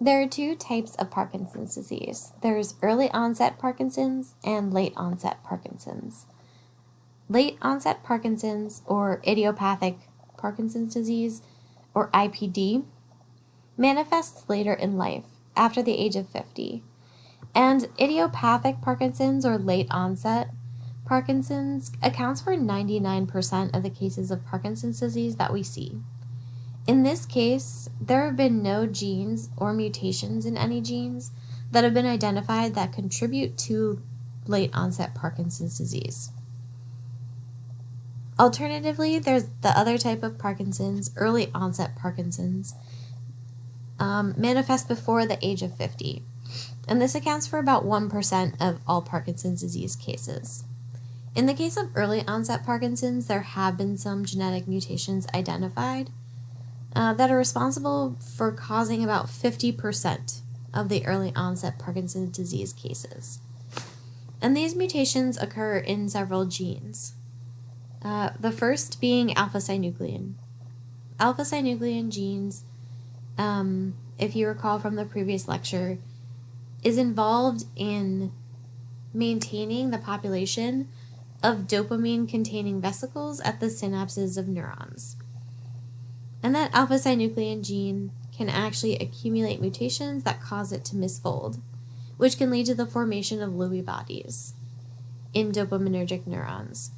There are two types of Parkinson's disease. There's early onset Parkinson's and late onset Parkinson's. Late onset Parkinson's, or idiopathic Parkinson's disease, or IPD, manifests later in life, after the age of 50. And idiopathic Parkinson's, or late onset Parkinson's, accounts for 99% of the cases of Parkinson's disease that we see. In this case, there have been no genes or mutations in any genes that have been identified that contribute to late onset Parkinson's disease. Alternatively, there's the other type of Parkinson's, early onset Parkinson's, manifest before the age of 50. And this accounts for about 1% of all Parkinson's disease cases. In the case of early onset Parkinson's, there have been some genetic mutations identified that are responsible for causing about 50% of the early onset Parkinson's disease cases. And these mutations occur in several genes. The first being alpha-synuclein. Alpha-synuclein genes, if you recall from the previous lecture, is involved in maintaining the population of dopamine-containing vesicles at the synapses of neurons. And that alpha-synuclein gene can actually accumulate mutations that cause it to misfold, which can lead to the formation of Lewy bodies in dopaminergic neurons.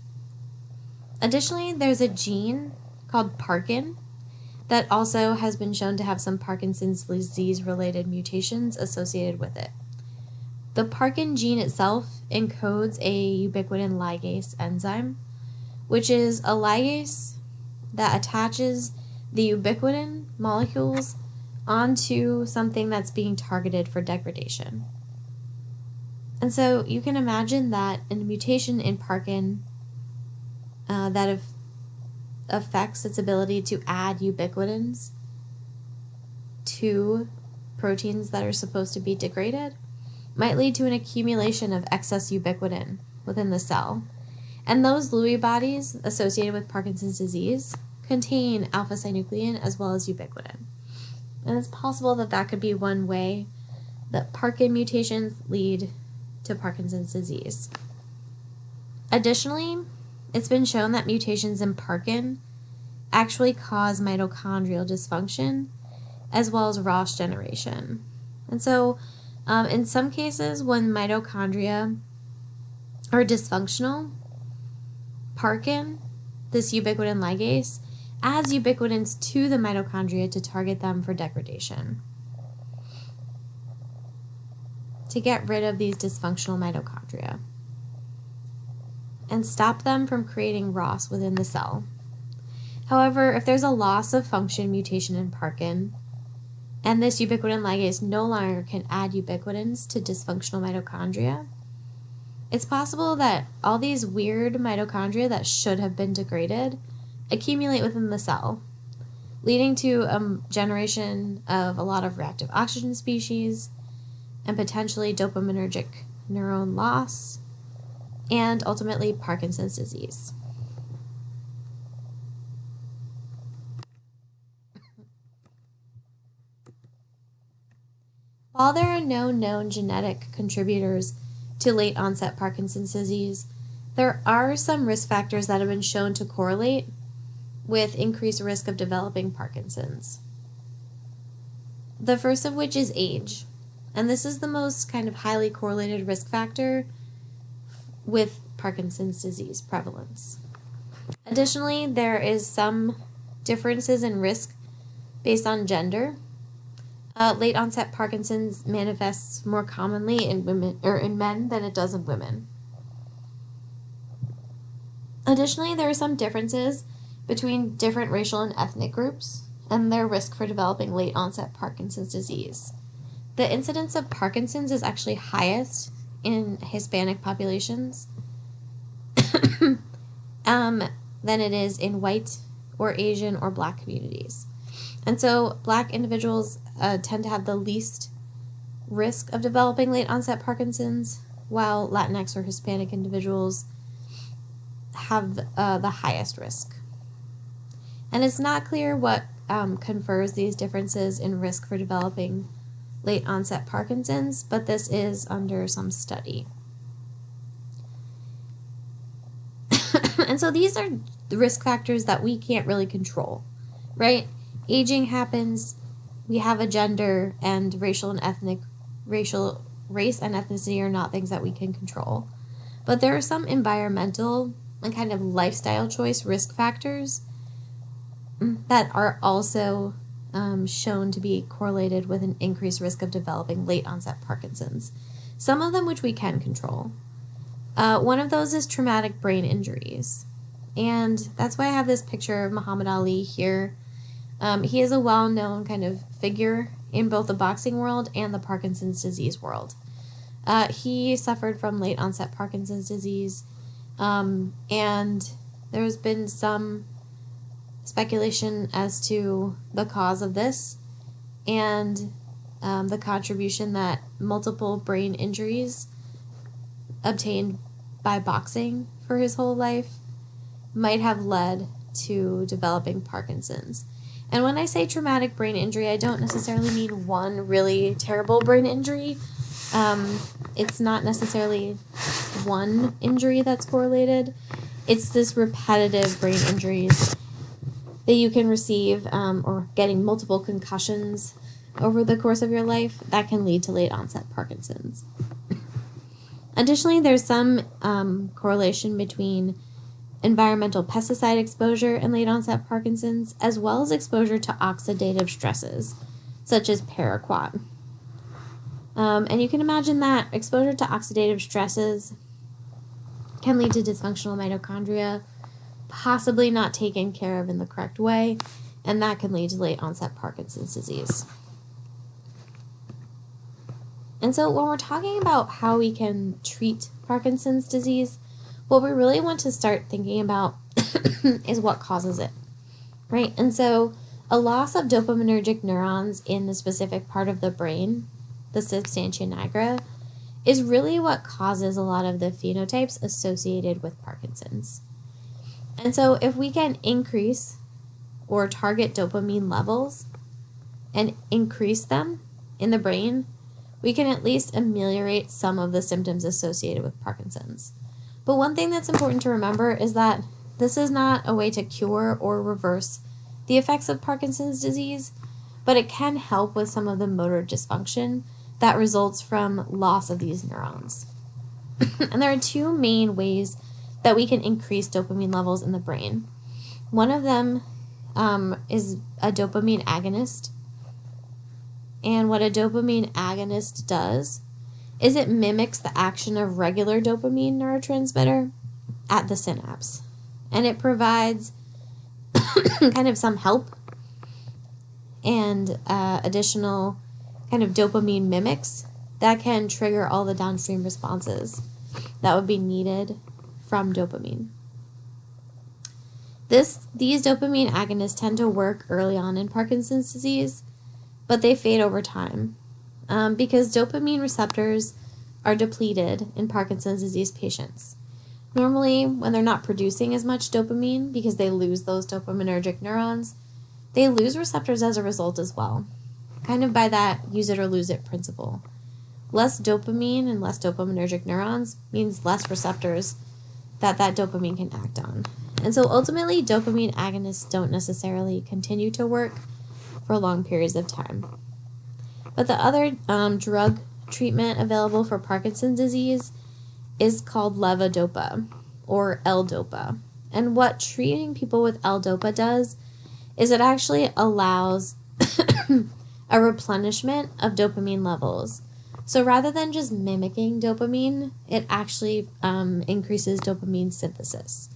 Additionally, there's a gene called Parkin that also has been shown to have some Parkinson's disease-related mutations associated with it. The Parkin gene itself encodes a ubiquitin ligase enzyme, which is a ligase that attaches the ubiquitin molecules onto something that's being targeted for degradation. And so you can imagine that a mutation in Parkin that affects its ability to add ubiquitins to proteins that are supposed to be degraded might lead to an accumulation of excess ubiquitin within the cell. And those Lewy bodies associated with Parkinson's disease contain alpha-synuclein as well as ubiquitin. And it's possible that that could be one way that Parkin mutations lead to Parkinson's disease. Additionally, it's been shown that mutations in Parkin actually cause mitochondrial dysfunction as well as ROS generation. And so, in some cases, when mitochondria are dysfunctional, Parkin, this ubiquitin ligase, adds ubiquitins to the mitochondria to target them for degradation, to get rid of these dysfunctional mitochondria and stop them from creating ROS within the cell. However, if there's a loss of function mutation in Parkin, and this ubiquitin ligase no longer can add ubiquitins to dysfunctional mitochondria, it's possible that all these weird mitochondria that should have been degraded accumulate within the cell, leading to a generation of a lot of reactive oxygen species and potentially dopaminergic neuron loss, and ultimately Parkinson's disease. While there are no known genetic contributors to late onset Parkinson's disease, there are some risk factors that have been shown to correlate with increased risk of developing Parkinson's. The first of which is age, and this is the most kind of highly correlated risk factor with Parkinson's disease prevalence. Additionally, there is some differences in risk based on gender. Late onset Parkinson's manifests more commonly in women or in men than it does in women. Additionally, there are some differences between different racial and ethnic groups and their risk for developing late onset Parkinson's disease. The incidence of Parkinson's is actually highest in Hispanic populations than it is in white or Asian or Black communities. And so Black individuals tend to have the least risk of developing late onset Parkinson's, while Latinx or Hispanic individuals have the highest risk. And it's not clear what confers these differences in risk for developing late onset Parkinson's, but this is under some study. And so these are the risk factors that we can't really control, right? Aging happens, we have a gender, and race and ethnicity are not things that we can control. But there are some environmental and kind of lifestyle choice risk factors that are also shown to be correlated with an increased risk of developing late onset Parkinson's. Some of them which we can control. One of those is traumatic brain injuries. And that's why I have this picture of Muhammad Ali here. He is a well-known kind of figure in both the boxing world and the Parkinson's disease world. He suffered from late onset Parkinson's disease, and there's been some speculation as to the cause of this and the contribution that multiple brain injuries obtained by boxing for his whole life might have led to developing Parkinson's. And when I say traumatic brain injury, I don't necessarily mean one really terrible brain injury. It's not necessarily one injury that's correlated. It's this repetitive brain injuries that you can receive, or getting multiple concussions over the course of your life that can lead to late onset Parkinson's. Additionally, there's some correlation between environmental pesticide exposure and late onset Parkinson's, as well as exposure to oxidative stresses, such as paraquat. And you can imagine that exposure to oxidative stresses can lead to dysfunctional mitochondria, possibly not taken care of in the correct way, and that can lead to late onset Parkinson's disease. And so when we're talking about how we can treat Parkinson's disease, what we really want to start thinking about is what causes it, right? And so a loss of dopaminergic neurons in the specific part of the brain, the substantia nigra, is really what causes a lot of the phenotypes associated with Parkinson's. And so if we can increase or target dopamine levels and increase them in the brain, we can at least ameliorate some of the symptoms associated with Parkinson's. But one thing that's important to remember is that this is not a way to cure or reverse the effects of Parkinson's disease, but it can help with some of the motor dysfunction that results from loss of these neurons. And there are two main ways that we can increase dopamine levels in the brain. One of them is a dopamine agonist. And what a dopamine agonist does is it mimics the action of regular dopamine neurotransmitter at the synapse. And it provides kind of some help and additional kind of dopamine mimics that can trigger all the downstream responses that would be needed from dopamine. These dopamine agonists tend to work early on in Parkinson's disease, but they fade over time because dopamine receptors are depleted in Parkinson's disease patients. Normally, when they're not producing as much dopamine because they lose those dopaminergic neurons, they lose receptors as a result as well, kind of by that use it or lose it principle. Less dopamine and less dopaminergic neurons means less receptors that dopamine can act on. And so ultimately, dopamine agonists don't necessarily continue to work for long periods of time. But the other drug treatment available for Parkinson's disease is called levodopa or L-dopa. And what treating people with L-dopa does is it actually allows a replenishment of dopamine levels. So rather than just mimicking dopamine, it actually increases dopamine synthesis.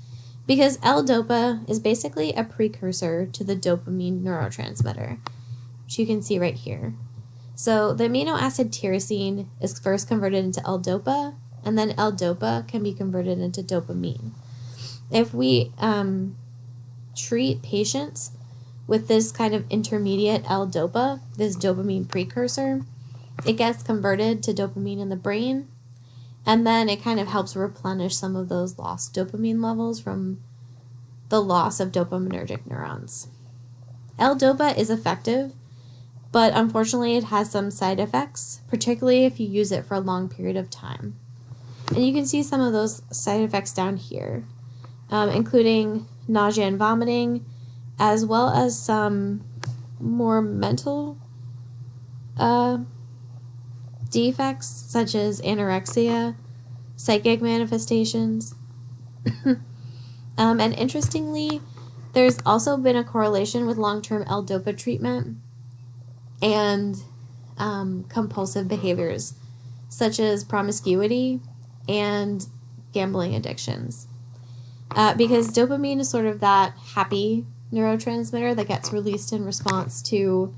Because L-dopa is basically a precursor to the dopamine neurotransmitter, which you can see right here. So the amino acid tyrosine is first converted into L-dopa, and then L-dopa can be converted into dopamine. If we treat patients with this kind of intermediate L-dopa, this dopamine precursor, it gets converted to dopamine in the brain, and then it kind of helps replenish some of those lost dopamine levels from the loss of dopaminergic neurons. L-DOPA is effective, but unfortunately it has some side effects, particularly if you use it for a long period of time. And you can see some of those side effects down here, including nausea and vomiting, as well as some more mental defects such as anorexia, psychic manifestations. And interestingly, there's also been a correlation with long-term L-DOPA treatment and compulsive behaviors such as promiscuity and gambling addictions. Because dopamine is sort of that happy neurotransmitter that gets released in response to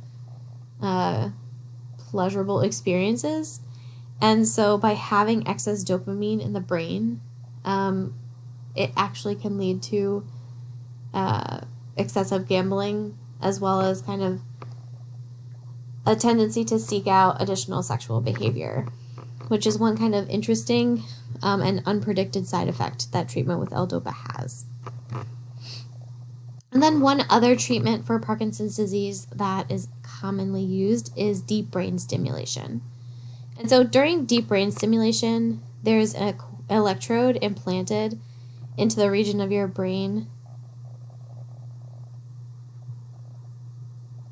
pleasurable experiences. And so by having excess dopamine in the brain, it actually can lead to excessive gambling, as well as kind of a tendency to seek out additional sexual behavior, which is one kind of interesting and unpredicted side effect that treatment with L-DOPA has. And then one other treatment for Parkinson's disease that is commonly used is deep brain stimulation. And so during deep brain stimulation, there's an electrode implanted into the region of your brain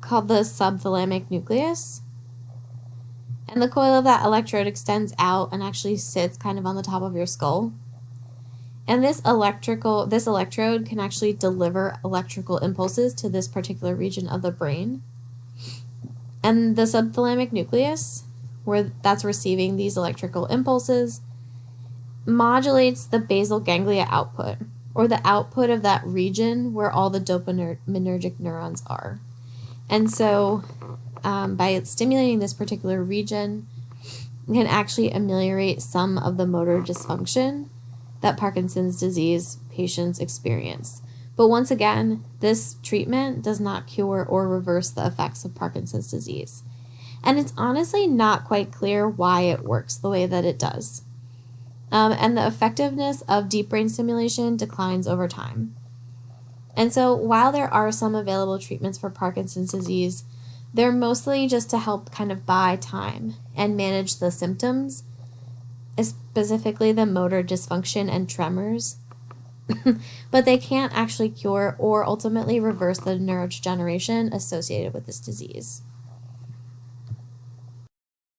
called the subthalamic nucleus. And the coil of that electrode extends out and actually sits kind of on the top of your skull. And this electrode can actually deliver electrical impulses to this particular region of the brain. And the subthalamic nucleus, where that's receiving these electrical impulses, modulates the basal ganglia output, or the output of that region where all the dopaminergic neurons are. And so by stimulating this particular region, it can actually ameliorate some of the motor dysfunction that Parkinson's disease patients experience. But once again, this treatment does not cure or reverse the effects of Parkinson's disease. And it's honestly not quite clear why it works the way that it does. And the effectiveness of deep brain stimulation declines over time. And so while there are some available treatments for Parkinson's disease, they're mostly just to help kind of buy time and manage the symptoms, specifically the motor dysfunction and tremors. But they can't actually cure or ultimately reverse the neurodegeneration associated with this disease.